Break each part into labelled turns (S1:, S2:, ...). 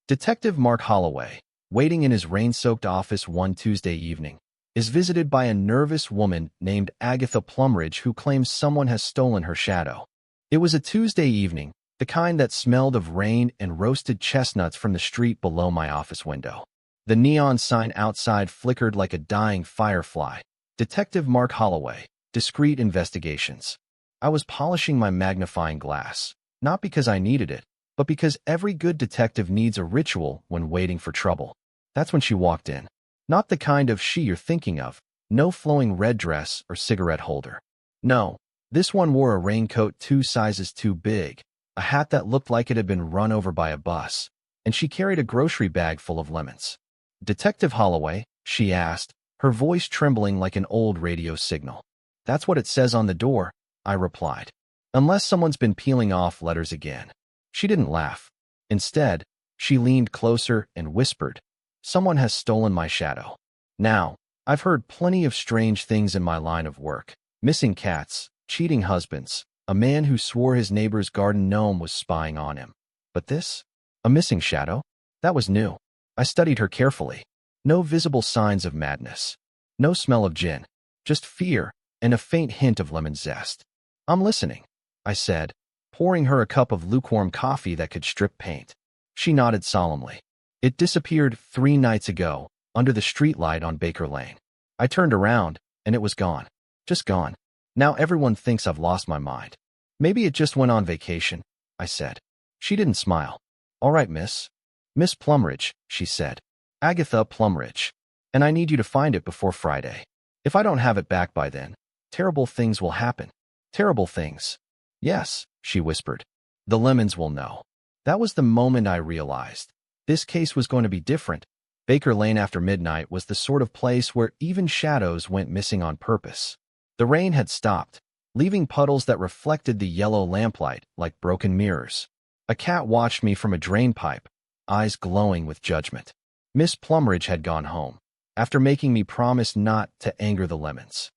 S1: Detective Mark Holloway, waiting in his rain-soaked office one Tuesday evening, is visited by a nervous woman named Agatha Plumridge who claims someone has stolen her shadow. It was a Tuesday evening, the kind that smelled of rain and roasted chestnuts from the street below my office window. The neon sign outside flickered like a dying firefly. Detective Mark Holloway, Discreet Investigations. I was polishing my magnifying glass, not because I needed it, but because every good detective needs a ritual when waiting for trouble. That's when she walked in. Not the kind of she you're thinking of, no flowing red dress or cigarette holder. No, this one wore a raincoat 2 sizes too big, a hat that looked like it had been run over by a bus, and she carried a grocery bag full of lemons. "Detective Holloway?" she asked, her voice trembling like an old radio signal. "That's what it says on the door," I replied. "Unless someone's been peeling off letters again." She didn't laugh. Instead, she leaned closer and whispered, "Someone has stolen my shadow." Now, I've heard plenty of strange things in my line of work. Missing cats, cheating husbands, a man who swore his neighbor's garden gnome was spying on him. But this? A missing shadow? That was new. I studied her carefully. No visible signs of madness. No smell of gin. Just fear and a faint hint of lemon zest. "I'm listening," I said, pouring her a cup of lukewarm coffee that could strip paint. She nodded solemnly. "It disappeared 3 nights ago, under the streetlight on Baker Lane. I turned around, and it was gone. Just gone. Now everyone thinks I've lost my mind. Maybe it just went on vacation," I said. She didn't smile. "All right, Miss Plumridge," she said. "Agatha Plumridge. And I need you to find it before Friday. If I don't have it back by then, terrible things will happen." "Terrible things?" "Yes," she whispered. "The lemons will know." That was the moment I realized. This case was going to be different. Baker Lane after midnight was the sort of place where even shadows went missing on purpose. The rain had stopped, leaving puddles that reflected the yellow lamplight like broken mirrors. A cat watched me from a drain pipe, eyes glowing with judgment. Miss Plumridge had gone home, after making me promise not to anger the lemons.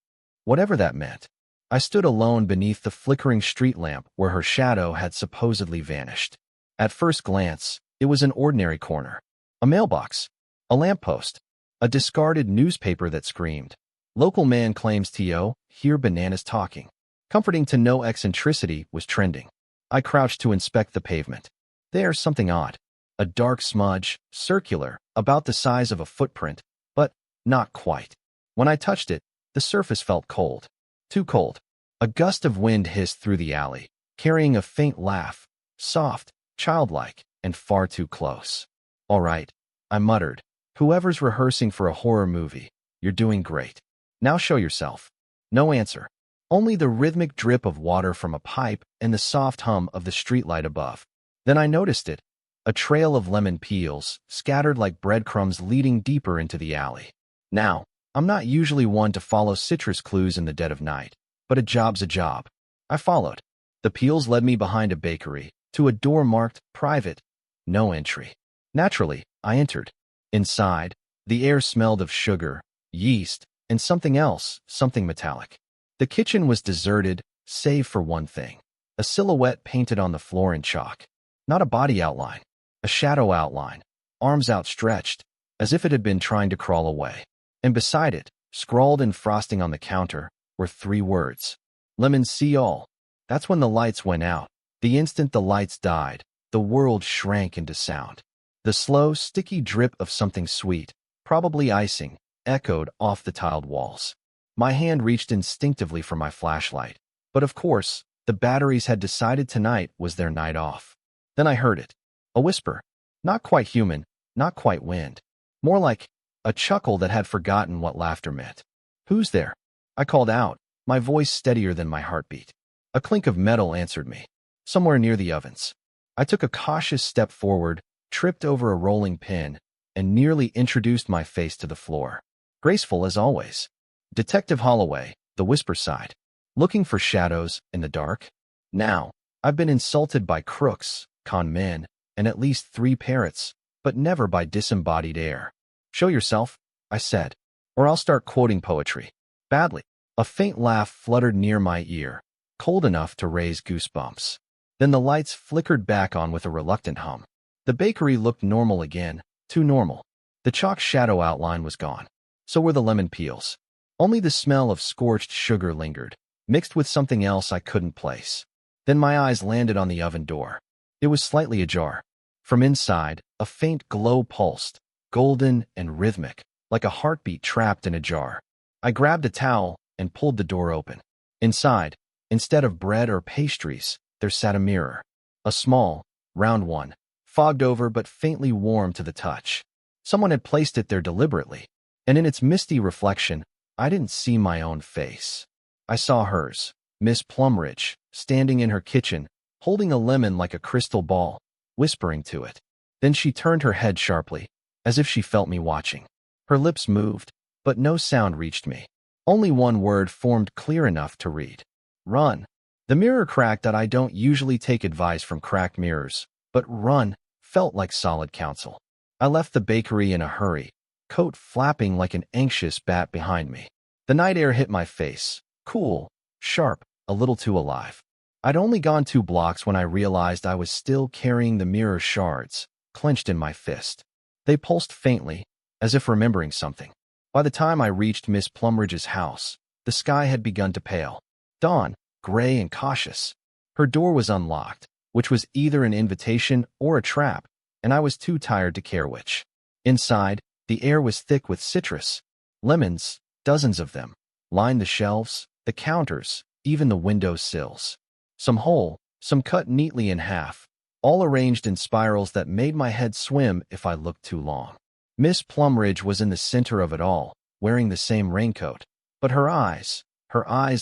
S1: Whatever that meant. I stood alone beneath the flickering street lamp where her shadow had supposedly vanished. At first glance, it was an ordinary corner. A mailbox, a lamppost, a discarded newspaper that screamed, "Local man claims TO, hear bananas talking." Comforting to know eccentricity was trending. I crouched to inspect the pavement. There's something odd. A dark smudge, circular, about the size of a footprint, but not quite. When I touched it, the surface felt cold. Too cold. A gust of wind hissed through the alley, carrying a faint laugh, soft, childlike, and far too close. "All right," I muttered. "Whoever's rehearsing for a horror movie, you're doing great. Now show yourself." No answer. Only the rhythmic drip of water from a pipe and the soft hum of the streetlight above. Then I noticed it. A trail of lemon peels, scattered like breadcrumbs leading deeper into the alley. Now, I'm not usually one to follow citrus clues in the dead of night, but a job's a job. I followed. The peels led me behind a bakery, to a door marked "Private, no entry." Naturally, I entered. Inside, the air smelled of sugar, yeast, and something else, something metallic. The kitchen was deserted, save for one thing. A silhouette painted on the floor in chalk. Not a body outline. A shadow outline. Arms outstretched, as if it had been trying to crawl away. And beside it, scrawled in frosting on the counter, were 3 words. "Lemon see all." That's when the lights went out. The instant the lights died, the world shrank into sound. The slow, sticky drip of something sweet, probably icing, echoed off the tiled walls. My hand reached instinctively for my flashlight. But of course, the batteries had decided tonight was their night off. Then I heard it. A whisper. Not quite human, not quite wind. More like a chuckle that had forgotten what laughter meant. "Who's there?" I called out, my voice steadier than my heartbeat. A clink of metal answered me. Somewhere near the ovens. I took a cautious step forward, tripped over a rolling pin, and nearly introduced my face to the floor. Graceful as always. "Detective Holloway," the whisper sighed. "Looking for shadows in the dark?" Now, I've been insulted by crooks, con men, and at least 3 parrots, but never by disembodied air. "Show yourself," I said, "or I'll start quoting poetry." Badly. A faint laugh fluttered near my ear, cold enough to raise goosebumps. Then the lights flickered back on with a reluctant hum. The bakery looked normal again, too normal. The chalk shadow outline was gone. So were the lemon peels. Only the smell of scorched sugar lingered, mixed with something else I couldn't place. Then my eyes landed on the oven door. It was slightly ajar. From inside, a faint glow pulsed, golden and rhythmic, like a heartbeat trapped in a jar. I grabbed a towel and pulled the door open. Inside, instead of bread or pastries, there sat a mirror. A small, round one, fogged over but faintly warm to the touch. Someone had placed it there deliberately, and in its misty reflection, I didn't see my own face. I saw hers, Miss Plumridge, standing in her kitchen, holding a lemon like a crystal ball, whispering to it. Then she turned her head sharply, as if she felt me watching. Her lips moved, but no sound reached me. Only one word formed clear enough to read. Run. The mirror cracked that I don't usually take advice from cracked mirrors, but run felt like solid counsel. I left the bakery in a hurry, coat flapping like an anxious bat behind me. The night air hit my face, cool, sharp, a little too alive. I'd only gone 2 blocks when I realized I was still carrying the mirror shards, clenched in my fist. They pulsed faintly, as if remembering something. By the time I reached Miss Plumridge's house, the sky had begun to pale. Dawn, gray and cautious. Her door was unlocked, which was either an invitation or a trap, and I was too tired to care which. Inside, the air was thick with citrus. Lemons, dozens of them, lined the shelves, the counters, even the window sills. Some whole, some cut neatly in half, all arranged in spirals that made my head swim if I looked too long. Miss Plumridge was in the center of it all, wearing the same raincoat, but her eyes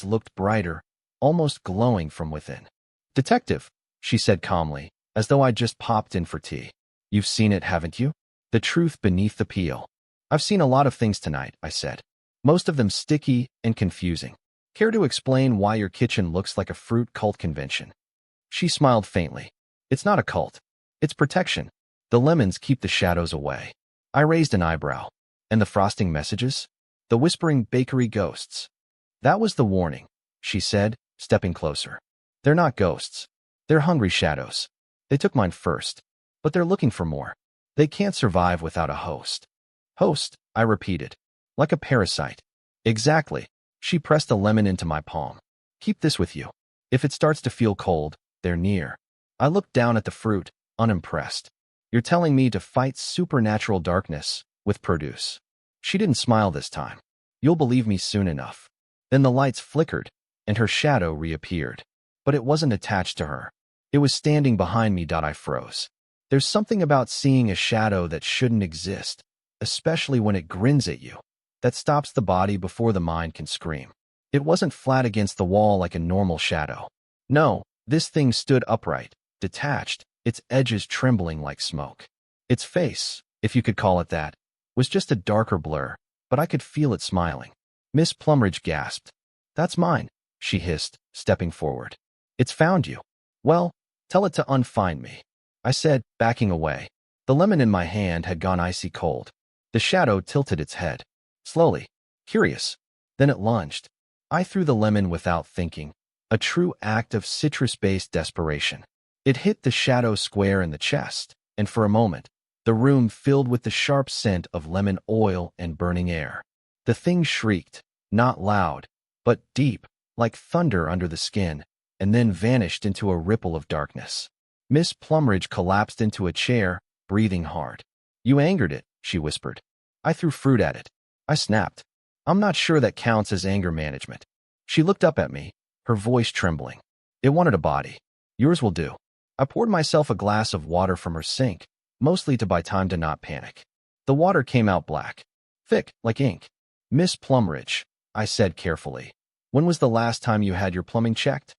S1: looked brighter, almost glowing from within. "Detective," she said calmly, as though I'd just popped in for tea. "You've seen it, haven't you? The truth beneath the peel." "I've seen a lot of things tonight," I said. "Most of them sticky and confusing. Care to explain why your kitchen looks like a fruit cult convention?" She smiled faintly. "It's not a cult. It's protection. The lemons keep the shadows away." I raised an eyebrow. "And the frosting messages? The whispering bakery ghosts?" "That was the warning," she said, stepping closer. "They're not ghosts. They're hungry shadows. They took mine first, but they're looking for more. They can't survive without a host." "Host," I repeated. "Like a parasite." "Exactly." She pressed a lemon into my palm. "Keep this with you. If it starts to feel cold, they're near." I looked down at the fruit, unimpressed. "You're telling me to fight supernatural darkness with produce." She didn't smile this time. "You'll believe me soon enough." Then the lights flickered, and her shadow reappeared. But it wasn't attached to her. It was standing behind me. I froze. There's something about seeing a shadow that shouldn't exist, especially when it grins at you, that stops the body before the mind can scream. It wasn't flat against the wall like a normal shadow. No, this thing stood upright, detached, its edges trembling like smoke. Its face, if you could call it that, was just a darker blur, but I could feel it smiling. Miss Plumridge gasped. "That's mine," she hissed, stepping forward. "It's found you." "Well, tell it to unfind me," I said, backing away. The lemon in my hand had gone icy cold. The shadow tilted its head. Slowly, curious. Then it lunged. I threw the lemon without thinking, a true act of citrus-based desperation. It hit the shadow square in the chest, and for a moment, the room filled with the sharp scent of lemon oil and burning air. The thing shrieked, not loud, but deep, like thunder under the skin, and then vanished into a ripple of darkness. Miss Plumridge collapsed into a chair, breathing hard. "You angered it," she whispered. "I threw fruit at it." I snapped. "I'm not sure that counts as anger management." She looked up at me, her voice trembling. "It wanted a body. Yours will do." I poured myself a glass of water from her sink, mostly to buy time to not panic. The water came out black, thick, like ink. "Miss Plumridge," I said carefully, "when was the last time you had your plumbing checked?"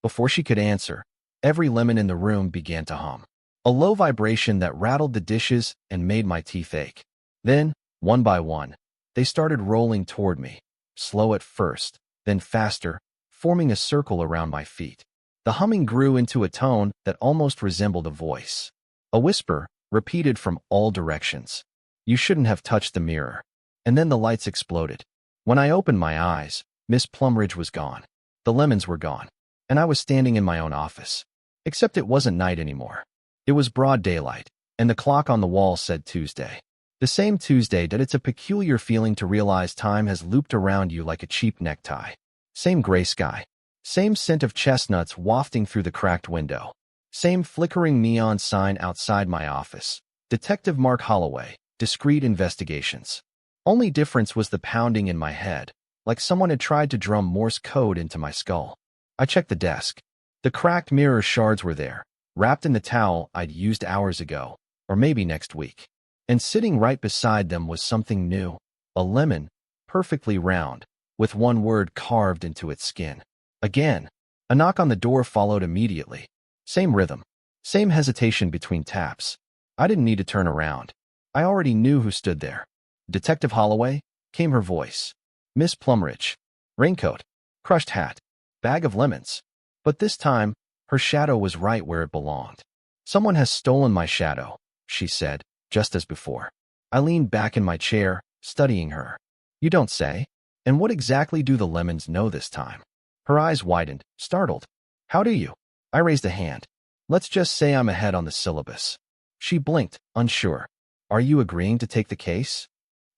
S1: Before she could answer, every lemon in the room began to hum. A low vibration that rattled the dishes and made my teeth ache. Then, one by one, they started rolling toward me, slow at first, then faster, forming a circle around my feet. The humming grew into a tone that almost resembled a voice. A whisper, repeated from all directions. "You shouldn't have touched the mirror." And then the lights exploded. When I opened my eyes, Miss Plumridge was gone. The lemons were gone. And I was standing in my own office. Except it wasn't night anymore. It was broad daylight. and the clock on the wall said Tuesday. The same Tuesday that it's a peculiar feeling to realize time has looped around you like a cheap necktie. Same gray sky. Same scent of chestnuts wafting through the cracked window. Same flickering neon sign outside my office. Detective Mark Holloway, Discreet Investigations. Only difference was the pounding in my head, like someone had tried to drum Morse code into my skull. I checked the desk. The cracked mirror shards were there, wrapped in the towel I'd used hours ago, or maybe next week. And sitting right beside them was something new, a lemon, perfectly round, with one word carved into its skin. Again, a knock on the door followed immediately. Same rhythm, same hesitation between taps. I didn't need to turn around. I already knew who stood there. Detective Holloway, came her voice. Miss Plumridge. Raincoat, crushed hat, bag of lemons. But this time, her shadow was right where it belonged. Someone has stolen my shadow, she said, just as before. I leaned back in my chair, studying her. You don't say? And what exactly do the lemons know this time? Her eyes widened, startled. How do you? I raised a hand. Let's just say I'm ahead on the syllabus. She blinked, unsure. Are you agreeing to take the case?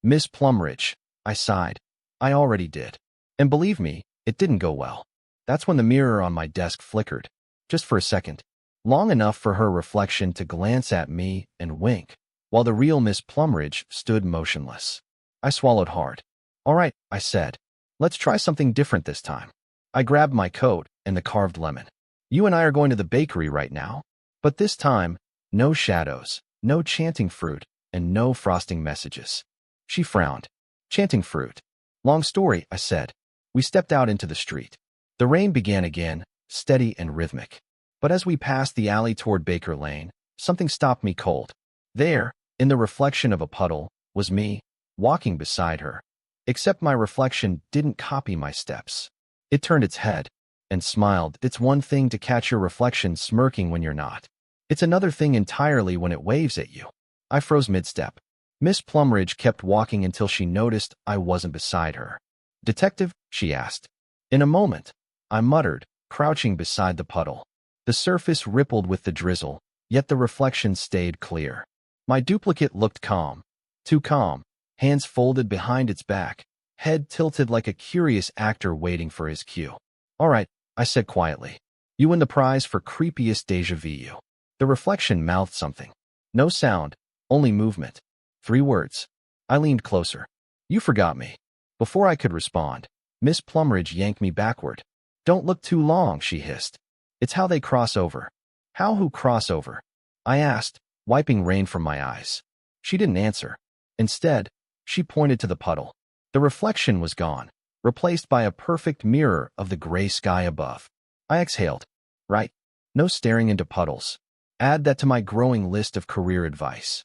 S1: Miss Plumridge, I sighed. I already did. And believe me, it didn't go well. That's when the mirror on my desk flickered. Just for a second. Long enough for her reflection to glance at me and wink, while the real Miss Plumridge stood motionless. I swallowed hard. All right, I said. Let's try something different this time. I grabbed my coat and the carved lemon. You and I are going to the bakery right now. But this time, no shadows, no chanting fruit, and no frosting messages. She frowned. Chanting fruit. Long story, I said. We stepped out into the street. The rain began again, steady and rhythmic. But as we passed the alley toward Baker Lane, something stopped me cold. There, in the reflection of a puddle, was me, walking beside her. Except my reflection didn't copy my steps. It turned its head and smiled. It's one thing to catch your reflection smirking when you're not. It's another thing entirely when it waves at you. I froze mid-step. Miss Plumridge kept walking until she noticed I wasn't beside her. Detective, she asked. In a moment, I muttered, crouching beside the puddle. The surface rippled with the drizzle, yet the reflection stayed clear. My duplicate looked calm. Too calm, hands folded behind its back, head tilted like a curious actor waiting for his cue. All right, I said quietly. You win the prize for creepiest déjà vu. The reflection mouthed something. No sound, only movement. 3 words. I leaned closer. You forgot me. Before I could respond, Miss Plumridge yanked me backward. Don't look too long, she hissed. It's how they cross over. How who cross over? I asked, wiping rain from my eyes. She didn't answer. Instead, she pointed to the puddle. The reflection was gone, replaced by a perfect mirror of the gray sky above. I exhaled. Right. No staring into puddles. Add that to my growing list of career advice.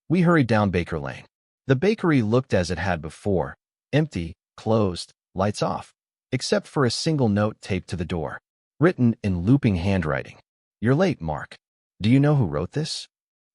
S1: We hurried down Baker Lane. The bakery looked as it had before, empty, closed, lights off, except for a single note taped to the door, written in looping handwriting. You're late, Mark. Do you know who wrote this?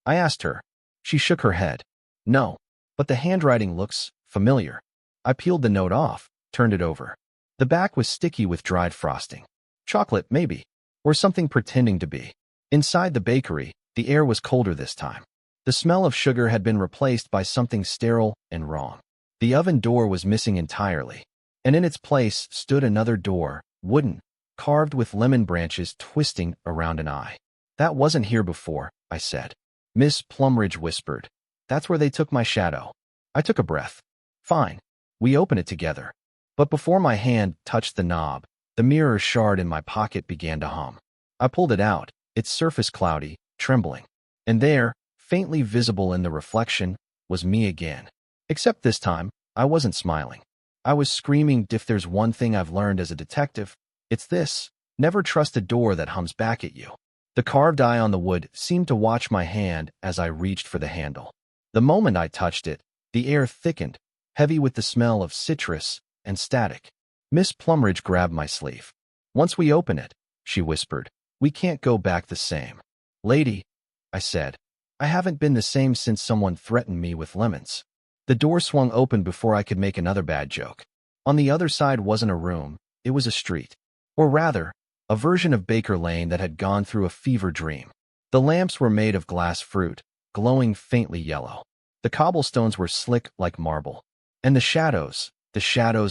S1: I asked her. She shook her head. No, but the handwriting looks familiar. I peeled the note off, turned it over. The back was sticky with dried frosting. Chocolate, maybe, or something pretending to be. Inside the bakery, the air was colder this time. The smell of sugar had been replaced by something sterile and wrong. The oven door was missing entirely, and in its place stood another door, wooden, carved with lemon branches twisting around an eye. That wasn't here before, I said. Miss Plumridge whispered. That's where they took my shadow. I took a breath. Fine. We open it together. But before my hand touched the knob, the mirror shard in my pocket began to hum. I pulled it out, its surface cloudy, trembling. And there, faintly visible in the reflection, was me again. Except this time, I wasn't smiling. I was screaming, if there's one thing I've learned as a detective, it's this: never trust a door that hums back at you. The carved eye on the wood seemed to watch my hand as I reached for the handle. The moment I touched it, the air thickened, heavy with the smell of citrus and static. Miss Plumridge grabbed my sleeve. Once we open it, she whispered, we can't go back the same. Lady, I said, I haven't been the same since someone threatened me with lemons. The door swung open before I could make another bad joke. On the other side wasn't a room, it was a street. Or rather, a version of Baker Lane that had gone through a fever dream. The lamps were made of glass fruit, glowing faintly yellow. The cobblestones were slick like marble. And the shadows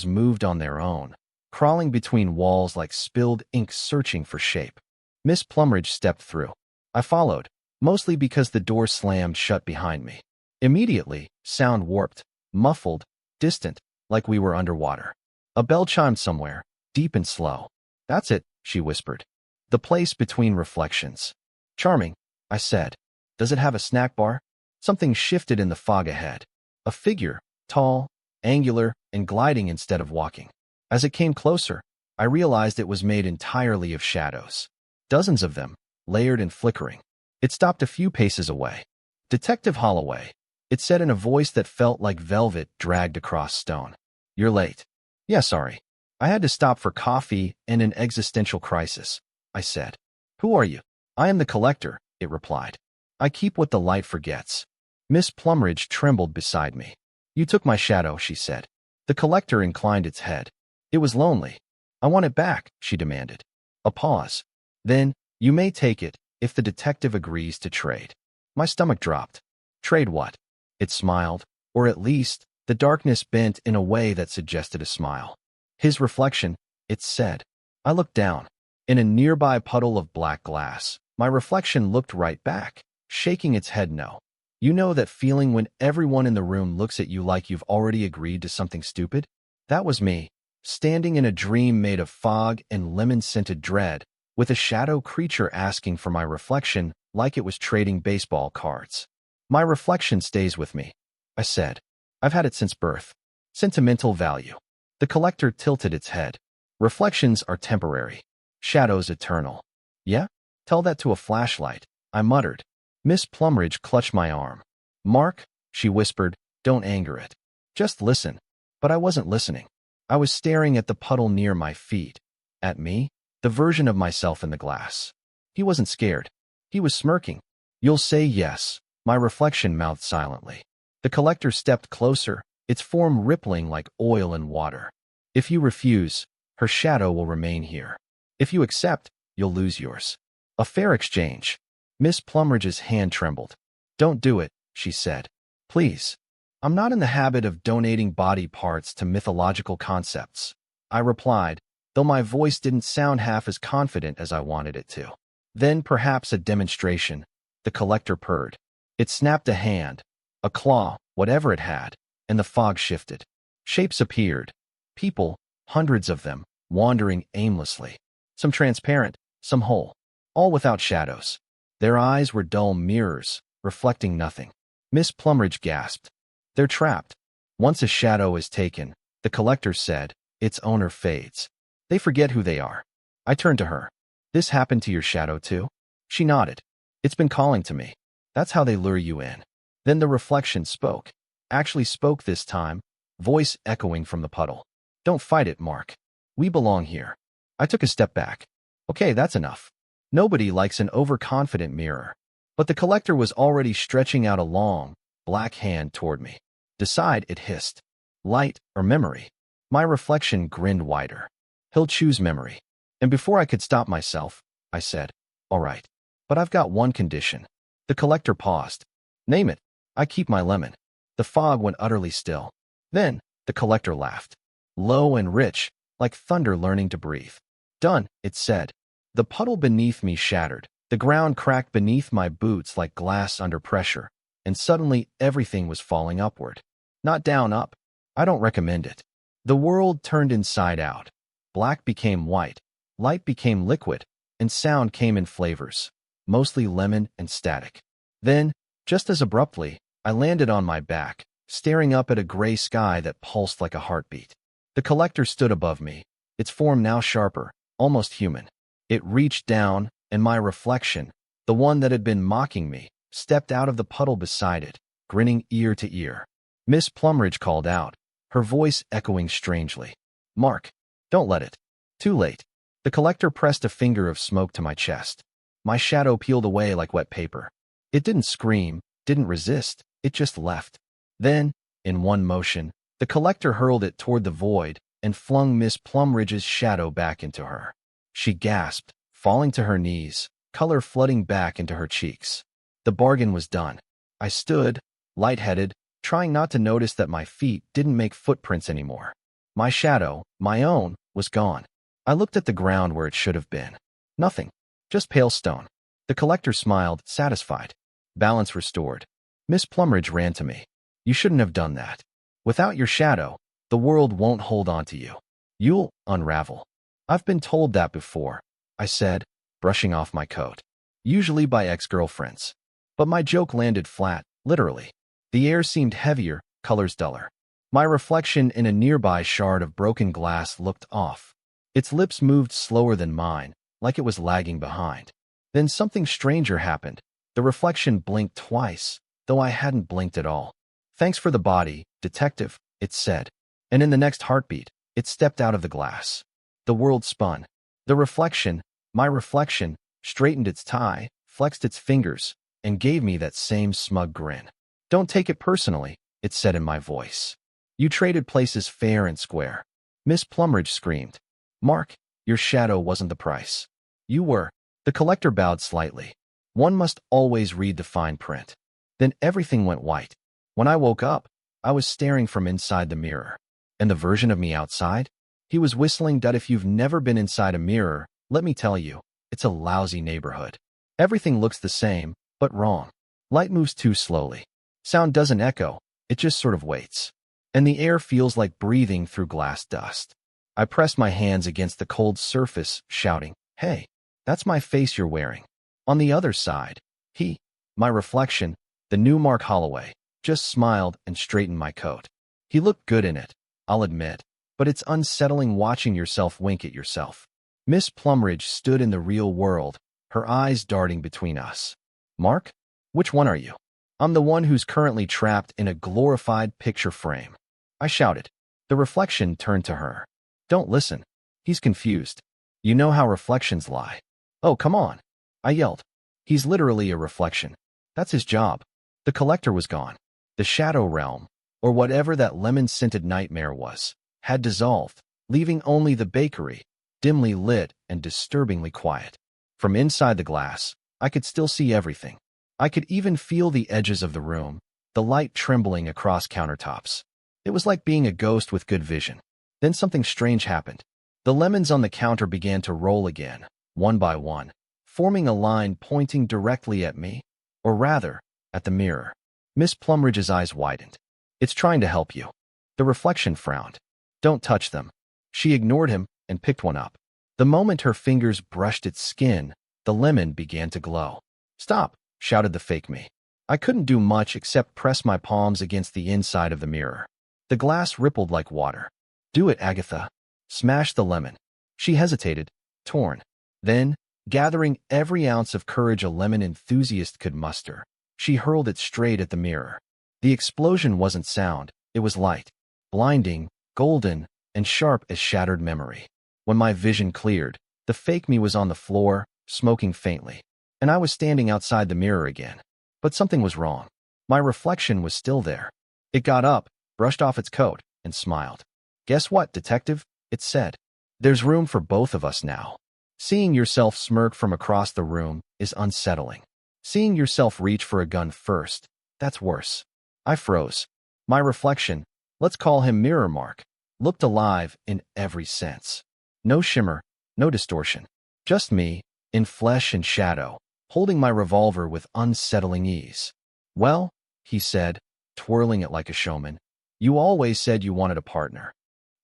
S1: moved on their own, crawling between walls like spilled ink searching for shape. Miss Plumridge stepped through. I followed, mostly because the door slammed shut behind me. Immediately, sound warped, muffled, distant, like we were underwater. A bell chimed somewhere, deep and slow. "That's it," she whispered. "The place between reflections." "Charming," I said. "Does it have a snack bar?" Something shifted in the fog ahead. A figure, tall, angular, and gliding instead of walking. As it came closer, I realized it was made entirely of shadows. Dozens of them, layered and flickering. It stopped a few paces away. "Detective Holloway," it said in a voice that felt like velvet dragged across stone. "You're late." "Yeah, sorry. I had to stop for coffee and an existential crisis," I said. "Who are you?" "I am the collector," it replied. "I keep what the light forgets." Miss Plumridge trembled beside me. "You took my shadow," she said. The collector inclined its head. "It was lonely." "I want it back," she demanded. A pause. "Then, you may take it, if the detective agrees to trade." My stomach dropped. "Trade what?" It smiled, or at least, the darkness bent in a way that suggested a smile. "His reflection," it said. I looked down. In a nearby puddle of black glass, my reflection looked right back, shaking its head no. You know that feeling when everyone in the room looks at you like you've already agreed to something stupid? That was me, standing in a dream made of fog and lemon-scented dread, with a shadow creature asking for my reflection like it was trading baseball cards. "My reflection stays with me," I said. "I've had it since birth." Sentimental value. The collector tilted its head. "Reflections are temporary. Shadows eternal." "Yeah? Tell that to a flashlight," I muttered. Miss Plumridge clutched my arm. "Mark," she whispered, "don't anger it. Just listen." But I wasn't listening. I was staring at the puddle near my feet. At me? The version of myself in the glass. He wasn't scared. He was smirking. "You'll say yes," my reflection mouthed silently. The collector stepped closer, its form rippling like oil in water. "If you refuse, her shadow will remain here. If you accept, you'll lose yours. A fair exchange." Miss Plumridge's hand trembled. "Don't do it," she said. "Please." "I'm not in the habit of donating body parts to mythological concepts," I replied, though my voice didn't sound half as confident as I wanted it to. "Then perhaps a demonstration," the collector purred. It snapped a hand, a claw, whatever it had, and the fog shifted. Shapes appeared. People, hundreds of them, wandering aimlessly. Some transparent, some whole, all without shadows. Their eyes were dull mirrors, reflecting nothing. Miss Plumridge gasped. "They're trapped. Once a shadow is taken," the collector said, "its owner fades. They forget who they are." I turned to her. "This happened to your shadow too?" She nodded. "It's been calling to me. That's how they lure you in." Then the reflection spoke. Actually spoke this time, voice echoing from the puddle. "Don't fight it, Mark. We belong here." I took a step back. "Okay, that's enough. Nobody likes an overconfident mirror." But the collector was already stretching out a long, black hand toward me. "Decide," it hissed. "Light or memory?" My reflection grinned wider. "He'll choose memory." And before I could stop myself, I said, "All right. But I've got one condition." The collector paused. "Name it." "I keep my lemon." The fog went utterly still. Then, the collector laughed. Low and rich, like thunder learning to breathe. "Done," it said. The puddle beneath me shattered. The ground cracked beneath my boots like glass under pressure, and suddenly everything was falling upward. Not down, up. I don't recommend it. The world turned inside out. Black became white, light became liquid, and sound came in flavors, mostly lemon and static. Then, just as abruptly, I landed on my back, staring up at a gray sky that pulsed like a heartbeat. The collector stood above me, its form now sharper, almost human. It reached down, and my reflection, the one that had been mocking me, stepped out of the puddle beside it, grinning ear to ear. Miss Plumridge called out, her voice echoing strangely. "Mark, don't let it." Too late. The collector pressed a finger of smoke to my chest. My shadow peeled away like wet paper. It didn't scream, didn't resist, it just left. Then, in one motion, the collector hurled it toward the void and flung Miss Plumridge's shadow back into her. She gasped, falling to her knees, color flooding back into her cheeks. The bargain was done. I stood, lightheaded, trying not to notice that my feet didn't make footprints anymore. My shadow, my own, was gone. I looked at the ground where it should have been. Nothing. Just pale stone. The collector smiled, satisfied. Balance restored. Miss Plumridge ran to me. You shouldn't have done that. Without your shadow, the world won't hold on to you. You'll unravel. I've been told that before, I said, brushing off my coat. Usually by ex-girlfriends. But my joke landed flat, literally. The air seemed heavier, colors duller. My reflection in a nearby shard of broken glass looked off. Its lips moved slower than mine, like it was lagging behind. Then something stranger happened. The reflection blinked twice, though I hadn't blinked at all. Thanks for the body, detective, it said. And in the next heartbeat, it stepped out of the glass. The world spun. The reflection, my reflection, straightened its tie, flexed its fingers, and gave me that same smug grin. Don't take it personally, it said in my voice. You traded places fair and square. Miss Plumridge screamed. Mark, your shadow wasn't the price. You were. The collector bowed slightly. One must always read the fine print. Then everything went white. When I woke up, I was staring from inside the mirror. And the version of me outside? He was whistling that if you've never been inside a mirror, let me tell you, it's a lousy neighborhood. Everything looks the same, but wrong. Light moves too slowly. Sound doesn't echo, it just sort of waits. And the air feels like breathing through glass dust. I pressed my hands against the cold surface, shouting, Hey, that's my face you're wearing. On the other side, he, my reflection, the new Mark Holloway, just smiled and straightened my coat. He looked good in it, I'll admit, but it's unsettling watching yourself wink at yourself. Miss Plumridge stood in the real world, her eyes darting between us. Mark? Which one are you? I'm the one who's currently trapped in a glorified picture frame. I shouted. The reflection turned to her. Don't listen. He's confused. You know how reflections lie. Oh, come on. I yelled. He's literally a reflection. That's his job. The collector was gone. The shadow realm, or whatever that lemon-scented nightmare was, had dissolved, leaving only the bakery, dimly lit and disturbingly quiet. From inside the glass, I could still see everything. I could even feel the edges of the room, the light trembling across countertops. It was like being a ghost with good vision. Then something strange happened. The lemons on the counter began to roll again, one by one, forming a line pointing directly at me, or rather, at the mirror. Miss Plumridge's eyes widened. It's trying to help you. The reflection frowned. Don't touch them. She ignored him and picked one up. The moment her fingers brushed its skin, the lemon began to glow. Stop, shouted the fake me. I couldn't do much except press my palms against the inside of the mirror. The glass rippled like water. Do it, Agatha. Smash the lemon. She hesitated, torn. Then, gathering every ounce of courage a lemon enthusiast could muster, she hurled it straight at the mirror. The explosion wasn't sound, it was light. Blinding, golden, and sharp as shattered memory. When my vision cleared, the fake me was on the floor, smoking faintly. And I was standing outside the mirror again. But something was wrong. My reflection was still there. It got up, brushed off its coat, and smiled. Guess what, detective? It said. There's room for both of us now. Seeing yourself smirk from across the room is unsettling. Seeing yourself reach for a gun first, that's worse. I froze. My reflection, let's call him Mirror Mark, looked alive in every sense. No shimmer, no distortion. Just me, in flesh and shadow, holding my revolver with unsettling ease. Well, he said, twirling it like a showman, you always said you wanted a partner.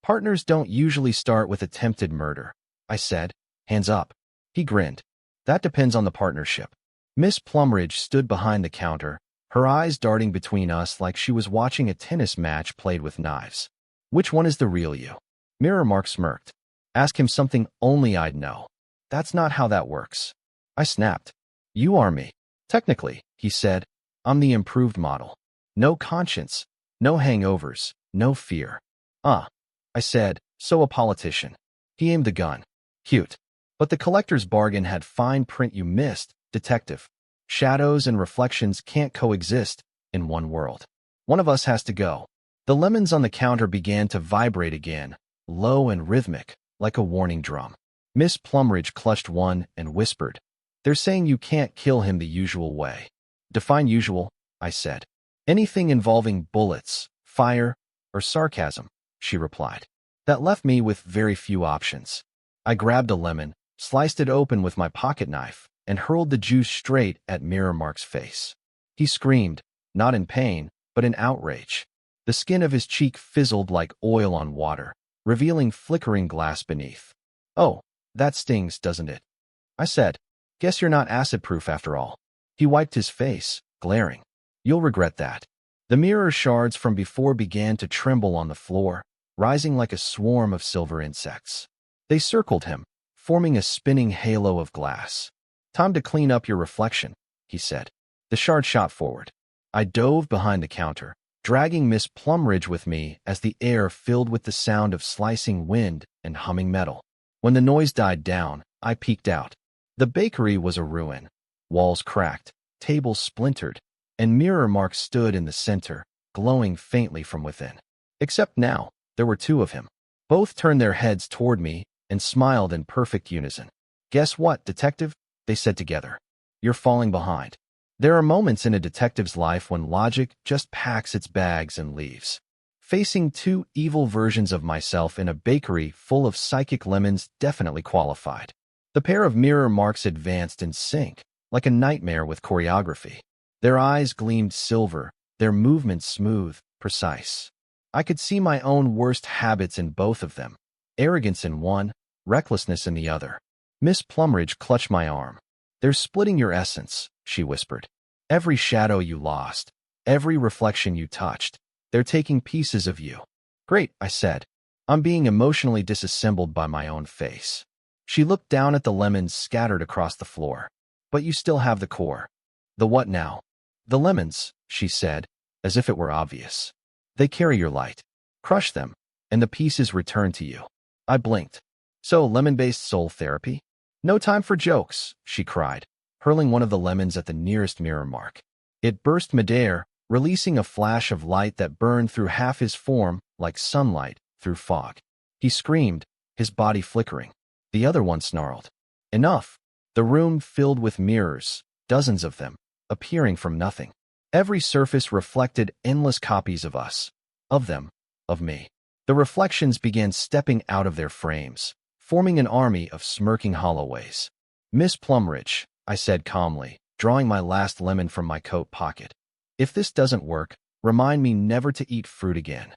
S1: Partners don't usually start with attempted murder, I said, hands up. He grinned. That depends on the partnership. Miss Plumridge stood behind the counter, her eyes darting between us like she was watching a tennis match played with knives. Which one is the real you? Mirror Mark smirked. Ask him something only I'd know. That's not how that works. I snapped. You are me. Technically, he said, I'm the improved model. No conscience, no hangovers, no fear. I said, so a politician. He aimed the gun. Cute. But the collector's bargain had fine print you missed, detective. Shadows and reflections can't coexist in one world. One of us has to go. The lemons on the counter began to vibrate again, low and rhythmic, like a warning drum. Miss Plumridge clutched one and whispered, They're saying you can't kill him the usual way. Define usual, I said. Anything involving bullets, fire, or sarcasm, she replied. That left me with very few options. I grabbed a lemon, sliced it open with my pocket knife, and hurled the juice straight at Mirror Mark's face. He screamed, not in pain, but in outrage. The skin of his cheek fizzled like oil on water, revealing flickering glass beneath. Oh, that stings, doesn't it? I said. Guess you're not acid-proof after all. He wiped his face, glaring. You'll regret that. The mirror shards from before began to tremble on the floor, rising like a swarm of silver insects. They circled him, forming a spinning halo of glass. Time to clean up your reflection, he said. The shard shot forward. I dove behind the counter, dragging Miss Plumridge with me as the air filled with the sound of slicing wind and humming metal. When the noise died down, I peeked out. The bakery was a ruin. Walls cracked, tables splintered, and Mirror Mark stood in the center, glowing faintly from within. Except now, there were two of him. Both turned their heads toward me and smiled in perfect unison. Guess what, detective? They said together. You're falling behind. There are moments in a detective's life when logic just packs its bags and leaves. Facing two evil versions of myself in a bakery full of psychic lemons definitely qualified. The pair of Mirror Marks advanced in sync, like a nightmare with choreography. Their eyes gleamed silver, their movements smooth, precise. I could see my own worst habits in both of them. Arrogance in one, recklessness in the other. Miss Plumridge clutched my arm. They're splitting your essence, she whispered. Every shadow you lost, every reflection you touched, they're taking pieces of you. Great, I said. I'm being emotionally disassembled by my own face. She looked down at the lemons scattered across the floor. But you still have the core. The what now? The lemons, she said, as if it were obvious. They carry your light. Crush them, and the pieces return to you. I blinked. So, lemon-based soul therapy? No time for jokes, she cried, hurling one of the lemons at the nearest Mirror Mark. It burst midair, releasing a flash of light that burned through half his form like sunlight through fog. He screamed, his body flickering. The other one snarled. Enough. The room filled with mirrors, dozens of them, appearing from nothing. Every surface reflected endless copies of us. Of them. Of me. The reflections began stepping out of their frames, forming an army of smirking Holloways. Miss Plumridge, I said calmly, drawing my last lemon from my coat pocket. If this doesn't work, remind me never to eat fruit again.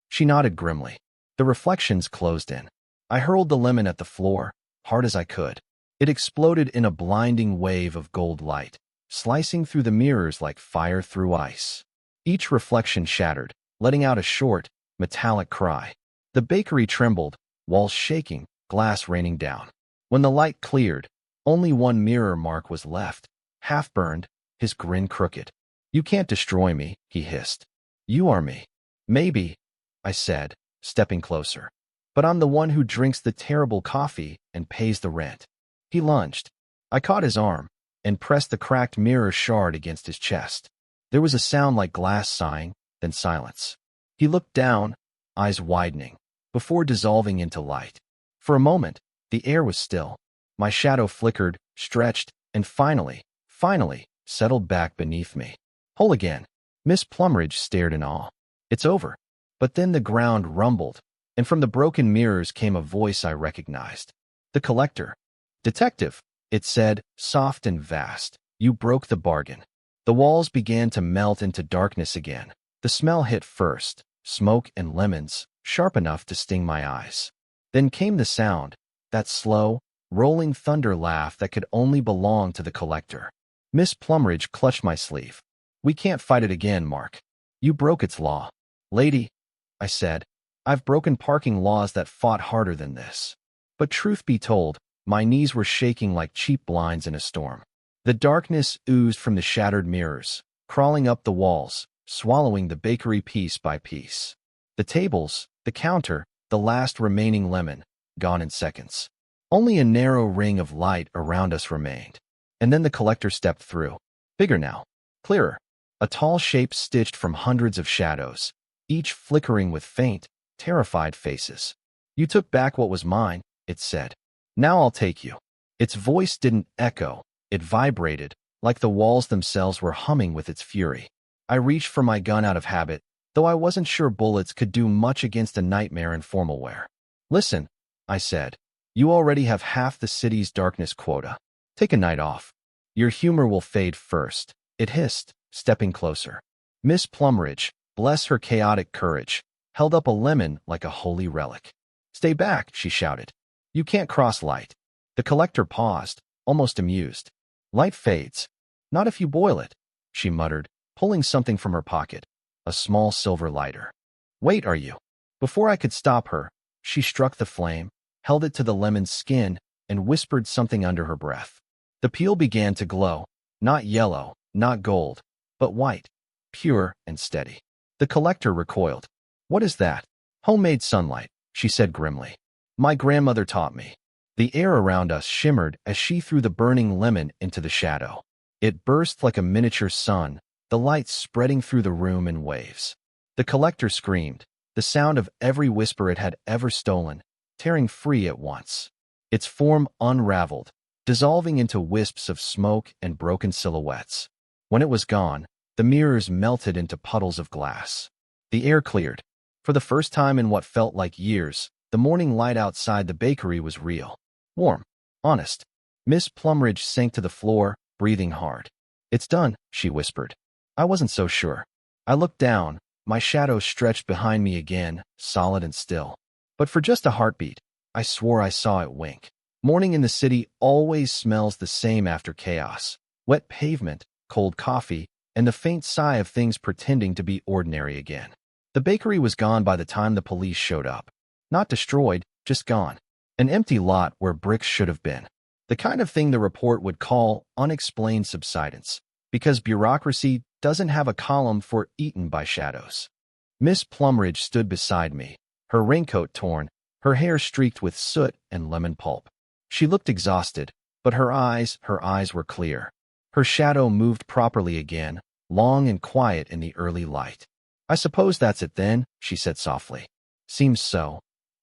S1: She nodded grimly. The reflections closed in. I hurled the lemon at the floor, hard as I could. It exploded in a blinding wave of gold light, slicing through the mirrors like fire through ice. Each reflection shattered, letting out a short, metallic cry. The bakery trembled, walls shaking, glass raining down. When the light cleared, only one Mirror Mark was left, half-burned, his grin crooked. You can't destroy me, he hissed. You are me. Maybe, I said, stepping closer. But I'm the one who drinks the terrible coffee and pays the rent. He lunged. I caught his arm and pressed the cracked mirror shard against his chest. There was a sound like glass sighing, then silence. He looked down, eyes widening, before dissolving into light. For a moment, the air was still. My shadow flickered, stretched, and finally, settled back beneath me. Whole again. Miss Plumridge stared in awe. It's over. But then the ground rumbled, and from the broken mirrors came a voice I recognized. The collector. Detective, it said, soft and vast. You broke the bargain. The walls began to melt into darkness again. The smell hit first, smoke and lemons, sharp enough to sting my eyes. Then came the sound, that slow, rolling thunder laugh that could only belong to the collector. Miss Plumridge clutched my sleeve. We can't fight it again, Mark. You broke its law. Lady, I said, I've broken parking laws that fought harder than this. But truth be told, my knees were shaking like cheap blinds in a storm. The darkness oozed from the shattered mirrors, crawling up the walls, swallowing the bakery piece by piece. The tables, the counter, the last remaining lemon, gone in seconds. Only a narrow ring of light around us remained. And then the collector stepped through. Bigger now. Clearer. A tall shape stitched from hundreds of shadows, each flickering with faint, terrified faces. You took back what was mine, it said. Now I'll take you. Its voice didn't echo. It vibrated, like the walls themselves were humming with its fury. I reached for my gun out of habit, though I wasn't sure bullets could do much against a nightmare in formal wear. Listen, I said. You already have half the city's darkness quota. Take a night off. Your humor will fade first, it hissed, stepping closer. Miss Plumridge, bless her chaotic courage, held up a lemon like a holy relic. Stay back, she shouted. You can't cross light. The collector paused, almost amused. Light fades. Not if you boil it, she muttered, pulling something from her pocket, a small silver lighter. Wait, are you? Before I could stop her, she struck the flame, held it to the lemon's skin, and whispered something under her breath. The peel began to glow, not yellow, not gold, but white, pure and steady. The collector recoiled. What is that? Homemade sunlight, she said grimly. My grandmother taught me. The air around us shimmered as she threw the burning lemon into the shadow. It burst like a miniature sun, the light spreading through the room in waves. The collector screamed, the sound of every whisper it had ever stolen, tearing free at once. Its form unraveled, dissolving into wisps of smoke and broken silhouettes. When it was gone, the mirrors melted into puddles of glass. The air cleared. For the first time in what felt like years, the morning light outside the bakery was real. Warm. Honest. Miss Plumridge sank to the floor, breathing hard. It's done, she whispered. I wasn't so sure. I looked down, my shadow stretched behind me again, solid and still. But for just a heartbeat, I swore I saw it wink. Morning in the city always smells the same after chaos. Wet pavement, cold coffee, and the faint sigh of things pretending to be ordinary again. The bakery was gone by the time the police showed up. Not destroyed, just gone. An empty lot where bricks should have been. The kind of thing the report would call unexplained subsidence, because bureaucracy doesn't have a column for eaten by shadows. Miss Plumridge stood beside me, her raincoat torn, her hair streaked with soot and lemon pulp. She looked exhausted, but her eyes were clear. Her shadow moved properly again, long and quiet in the early light. I suppose that's it then, she said softly. Seems so.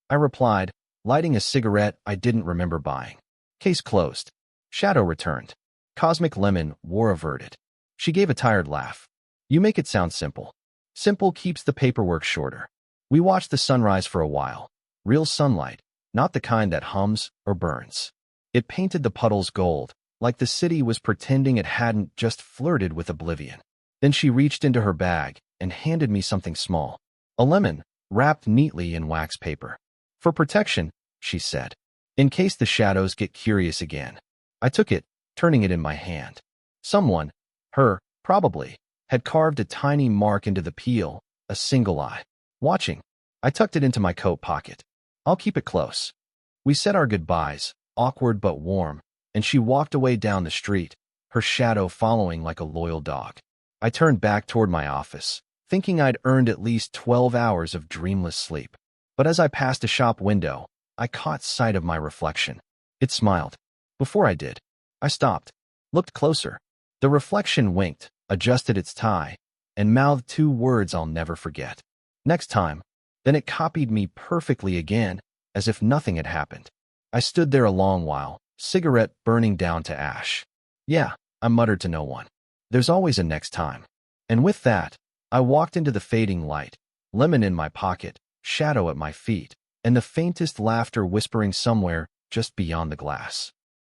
S1: I replied, lighting a cigarette I didn't remember buying. Case closed. Shadow returned. Cosmic Lemon, war averted. She gave a tired laugh. You make it sound simple. Simple keeps the paperwork shorter. We watched the sunrise for a while. Real sunlight, not the kind that hums or burns. It painted the puddles gold, like the city was pretending it hadn't just flirted with oblivion. Then she reached into her bag and handed me something small. A lemon, wrapped neatly in wax paper. For protection, she said. In case the shadows get curious again. I took it, turning it in my hand. Someone, her, probably, had carved a tiny mark into the peel, a single eye. Watching, I tucked it into my coat pocket. I'll keep it close. We said our goodbyes, awkward but warm, and she walked away down the street, her shadow following like a loyal dog. I turned back toward my office, thinking I'd earned at least 12 hours of dreamless sleep. But as I passed a shop window, I caught sight of my reflection. It smiled. Before I did, I stopped, looked closer. The reflection winked, adjusted its tie, and mouthed 2 words I'll never forget. Next time. Then it copied me perfectly again, as if nothing had happened. I stood there a long while, cigarette burning down to ash. Yeah, I muttered to no one. There's always a next time. And with that, I walked into the fading light, lemon in my pocket, shadow at my feet, and the faintest laughter whispering somewhere just beyond the glass.